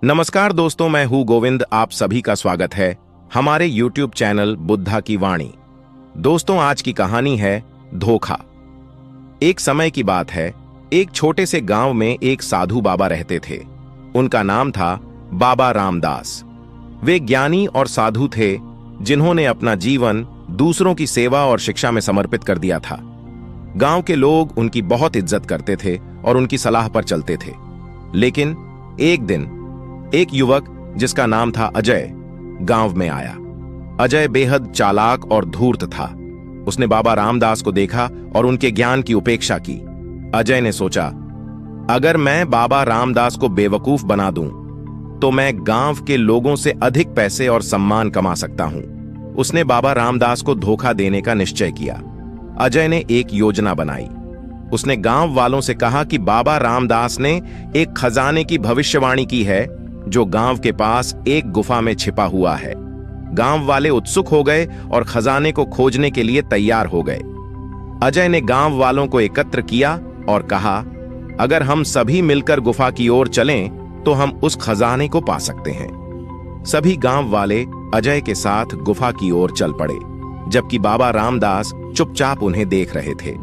नमस्कार दोस्तों, मैं हूं गोविंद। आप सभी का स्वागत है हमारे YouTube चैनल बुद्धा की वाणी। दोस्तों, आज की कहानी है धोखा। एक समय की बात है, एक छोटे से गांव में एक साधु बाबा रहते थे। उनका नाम था बाबा रामदास। वे ज्ञानी और साधु थे जिन्होंने अपना जीवन दूसरों की सेवा और शिक्षा में समर्पित कर दिया था। गांव के लोग उनकी बहुत इज्जत करते थे और उनकी सलाह पर चलते थे। लेकिन एक दिन एक युवक जिसका नाम था अजय गांव में आया। अजय बेहद चालाक और धूर्त था। उसने बाबा रामदास को देखा और उनके ज्ञान की उपेक्षा की। अजय ने सोचा, अगर मैं बाबा रामदास को बेवकूफ बना दूं तो मैं गांव के लोगों से अधिक पैसे और सम्मान कमा सकता हूं। उसने बाबा रामदास को धोखा देने का निश्चय किया। अजय ने एक योजना बनाई। उसने गांव वालों से कहा कि बाबा रामदास ने एक खजाने की भविष्यवाणी की है जो गांव के पास एक गुफा में छिपा हुआ है। गांव वाले उत्सुक हो गए और खजाने को खोजने के लिए तैयार हो गए। अजय ने गांव वालों को एकत्र किया और कहा, अगर हम सभी मिलकर गुफा की ओर चलें तो हम उस खजाने को पा सकते हैं। सभी गांव वाले अजय के साथ गुफा की ओर चल पड़े, जबकि बाबा रामदास चुपचाप उन्हें देख रहे थे।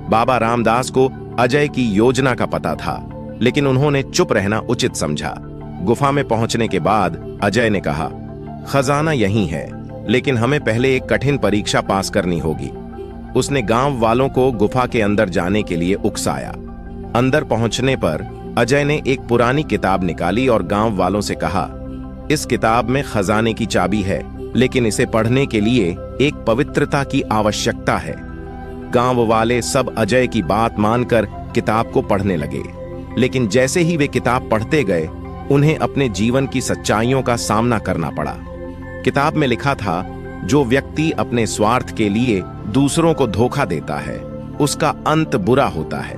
बाबा रामदास को अजय की योजना का पता था, लेकिन उन्होंने चुप रहना उचित समझा। गुफा में पहुंचने के बाद अजय ने कहा, खजाना यहीं है, लेकिन हमें पहले एक कठिन परीक्षा पास करनी होगी। उसने गांव वालों को गुफा के अंदर जाने के लिए उकसाया। अंदर पहुंचने पर अजय ने एक पुरानी किताब निकाली और गांव वालों से कहा, इस किताब में खजाने की चाबी है, लेकिन इसे पढ़ने के लिए एक पवित्रता की आवश्यकता है। गांव वाले सब अजय की बात मानकर किताब को पढ़ने लगे, लेकिन जैसे ही वे किताब पढ़ते गए उन्हें अपने जीवन की सच्चाइयों का सामना करना पड़ा। किताब में लिखा था, जो व्यक्ति अपने स्वार्थ के लिए दूसरों को धोखा देता है उसका अंत बुरा होता है।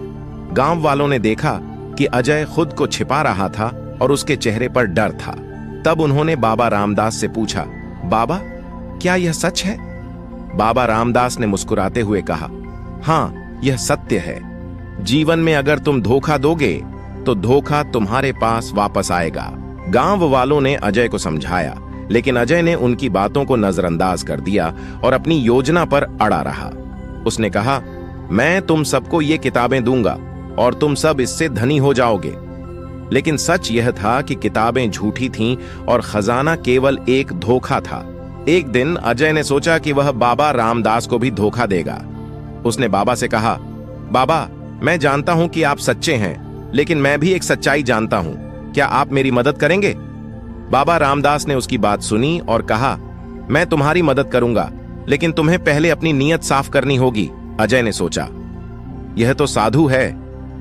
गांव वालों ने देखा कि अजय खुद को छिपा रहा था और उसके चेहरे पर डर था। तब उन्होंने बाबा रामदास से पूछा, बाबा, क्या यह सच है? बाबा रामदास ने मुस्कुराते हुए कहा, हाँ, यह सत्य है। जीवन में अगर तुम धोखा दोगे तो धोखा तुम्हारे पास वापस आएगा। गांव वालों ने अजय को समझाया, लेकिन अजय ने उनकी बातों को नजरअंदाज कर दिया और अपनी योजना पर अड़ा रहा। उसने कहा, मैं तुम सबको ये किताबें दूंगा और तुम सब इससे धनी हो जाओगे। लेकिन सच यह था कि किताबें झूठी थीं और खजाना केवल एक धोखा था। एक दिन अजय ने सोचा कि वह बाबा रामदास को भी धोखा देगा। उसने बाबा से कहा, बाबा, मैं जानता हूं कि आप सच्चे हैं, लेकिन मैं भी एक सच्चाई जानता हूं। क्या आप मेरी मदद करेंगे? बाबा रामदास ने उसकी बात सुनी और कहा, मैं तुम्हारी मदद करूंगा, लेकिन तुम्हें पहले अपनी नीयत साफ करनी होगी। अजय ने सोचा, यह तो साधु है,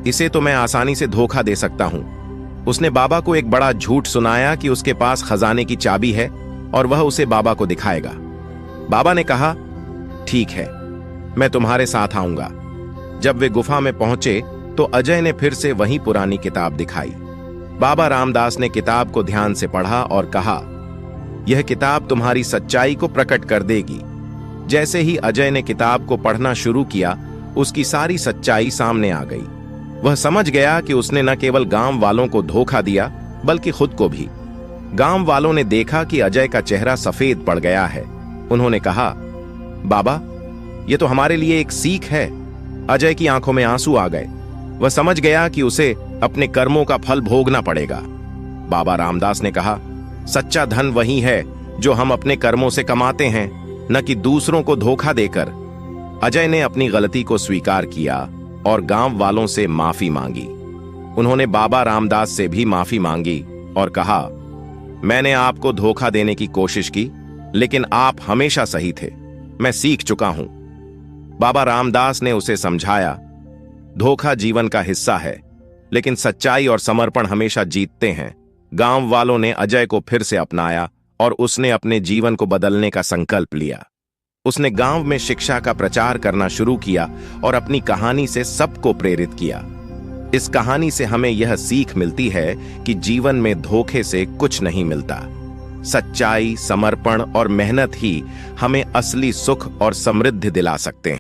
इसे तो मैं आसानी से धोखा दे सकता हूं। उसने बाबा को एक बड़ा झूठ सुनाया कि उसके पास खजाने की चाबी है और वह उसे बाबा को दिखाएगा। बाबा ने कहा, ठीक है, मैं तुम्हारे साथ आऊंगा। जब वे गुफा में पहुंचे तो अजय ने फिर से वही पुरानी किताब दिखाई। बाबा रामदास ने किताब को ध्यान से पढ़ा और कहा, यह किताब तुम्हारी सच्चाई को प्रकट कर देगी। जैसे ही अजय ने किताब को पढ़ना शुरू किया, उसकी सारी सच्चाई सामने आ गई। वह समझ गया कि उसने न केवल गांव वालों को धोखा दिया, बल्कि खुद को भी। गांव वालों ने देखा कि अजय का चेहरा सफेद पड़ गया है। उन्होंने कहा, बाबा, यह तो हमारे लिए एक सीख है। अजय की आंखों में आंसू आ गए। वह समझ गया कि उसे अपने कर्मों का फल भोगना पड़ेगा। बाबा रामदास ने कहा, सच्चा धन वही है जो हम अपने कर्मों से कमाते हैं, न कि दूसरों को धोखा देकर। अजय ने अपनी गलती को स्वीकार किया और गांव वालों से माफी मांगी। उन्होंने बाबा रामदास से भी माफी मांगी और कहा, मैंने आपको धोखा देने की कोशिश की, लेकिन आप हमेशा सही थे। मैं सीख चुका हूं। बाबा रामदास ने उसे समझाया, धोखा जीवन का हिस्सा है, लेकिन सच्चाई और समर्पण हमेशा जीतते हैं। गांव वालों ने अजय को फिर से अपनाया और उसने अपने जीवन को बदलने का संकल्प लिया। उसने गांव में शिक्षा का प्रचार करना शुरू किया और अपनी कहानी से सबको प्रेरित किया। इस कहानी से हमें यह सीख मिलती है कि जीवन में धोखे से कुछ नहीं मिलता। सच्चाई, समर्पण और मेहनत ही हमें असली सुख और समृद्धि दिला सकते हैं।